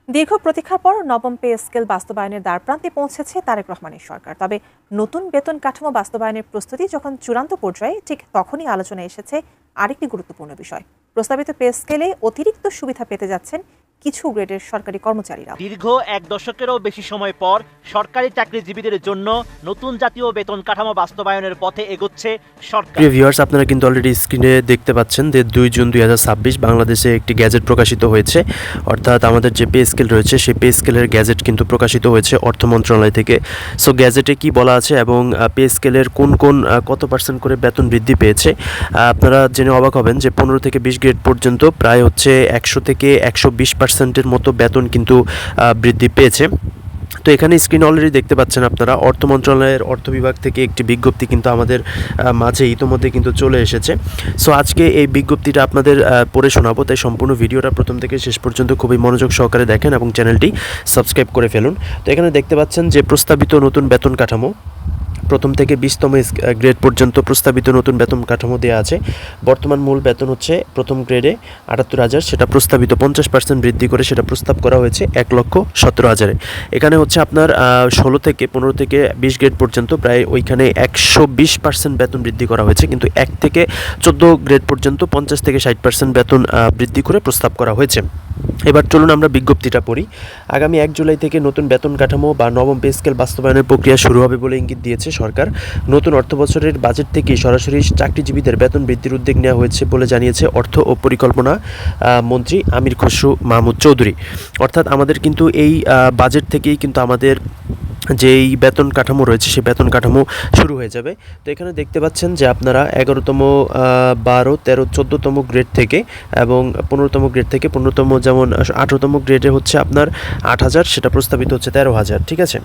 দীর্ঘ প্রতীক্ষার পর নবম পে স্কেল বাস্তবায়নের দ্বারপ্রান্তে পৌঁছেছে তারেক রহমানের সরকার। তবে নতুন বেতন কাঠামো বাস্তবায়নের প্রস্তুতি যখন চূড়ান্ত পর্যায়ে, ঠিক তখনই আলোচনায় এসেছে আরেকটি গুরুত্বপূর্ণ বিষয়। প্রস্তাবিত পে স্কেলে অতিরিক্ত সুবিধা পেতে যাচ্ছেন কিছু গ্রেডের সরকারি কর্মচারীরা। দীর্ঘ এক দশকেরও বেশি সময় পর সরকারি চাকরিজীবীদের জন্য নতুন জাতীয় বেতন কাঠামো বাস্তবায়নের পথে এগোচ্ছে সরকার। প্রিয় ভিউয়ার্স, আপনারা কিন্তু অলরেডি স্ক্রিনে দেখতে পাচ্ছেন যে 2 জুন 2026 বাংলাদেশে একটি গ্যাজেট প্রকাশিত হয়েছে। অর্থাৎ আমাদের যে পে স্কেল রয়েছে সেই পে স্কেলের গ্যাজেট কিন্তু প্রকাশিত হয়েছে অর্থ মন্ত্রণালয় থেকে। সো গ্যাজেটে কি বলা আছে এবং পে স্কেলের কোন কত পার্সেন্ট করে বেতন বৃদ্ধি পেয়েছে আপনারা জেনে অবাক হবেন যে 15 থেকে 20 গ্রেড পর্যন্ত প্রায় হচ্ছে 100 থেকে 120%-এর মতো বেতন কিন্তু বৃদ্ধি পেয়েছে। তো এখানে স্ক্রিন অলরেডি দেখতে পাচ্ছেন আপনারা, অর্থ মন্ত্রণালয়ের অর্থ বিভাগ থেকে একটি বিজ্ঞপ্তি কিন্তু আমাদের মাঝে ইতোমধ্যে কিন্তু চলে এসেছে। সো আজকে এই বিজ্ঞপ্তিটা আপনাদের পড়ে শোনাবো, তাই সম্পূর্ণ ভিডিওটা প্রথম থেকে শেষ পর্যন্ত খুবই মনোযোগ সহকারে দেখেন এবং চ্যানেলটি সাবস্ক্রাইব করে ফেলুন। তো এখানে দেখতে পাচ্ছেন যে প্রস্তাবিত নতুন বেতন কাঠামো প্রথম থেকে 20তম গ্রেড পর্যন্ত প্রস্তাবিত নতুন বেতন কাঠামো দেওয়া আছে। বর্তমান মূল বেতন হচ্ছে প্রথম গ্রেডে 78,000, সেটা প্রস্তাবিত 50% বৃদ্ধি করে সেটা প্রস্তাব করা হয়েছে 1,17,000-এ। এখানে হচ্ছে আপনার 15 থেকে 20 গ্রেড পর্যন্ত প্রায় ওইখানে 120% বেতন বৃদ্ধি করা হয়েছে, কিন্তু 1 থেকে 14 গ্রেড পর্যন্ত 50 থেকে 60% বেতন বৃদ্ধি করে প্রস্তাব করা হয়েছে। এবার চলুন আমরা বিজ্ঞপ্তিটা পড়ি। আগামী 1 জুলাই থেকে নতুন বেতন কাঠামো বা নবম পে স্কেল বাস্তবায়নের প্রক্রিয়া শুরু হবে বলে ইঙ্গিত দিয়েছে সরকার। নতুন অর্থবছরের বাজেট থেকে সরাসরি চাকরিজীবীদের বেতন বৃদ্ধির উদ্যোগ নেওয়া হয়েছে বলে জানিয়েছে অর্থ ও পরিকল্পনা মন্ত্রী আমির খসরু মাহমুদ চৌধুরী। অর্থাৎ আমাদের কিন্তু এই বাজেট থেকেই কিন্তু আমাদের যেই বেতন কাঠামো রয়েছে সেই বেতন কাঠামো শুরু হয়ে যাবে। তো এখানে দেখতে পাচ্ছেন যে আপনারা 11তম 12 13 14তম গ্রেড থেকে এবং 15তম গ্রেড থেকে 15তম, যেমন 18তম গ্রেডে হচ্ছে আপনার 8,000, সেটা প্রস্তাবিত হচ্ছে 13,000, ঠিক আছে।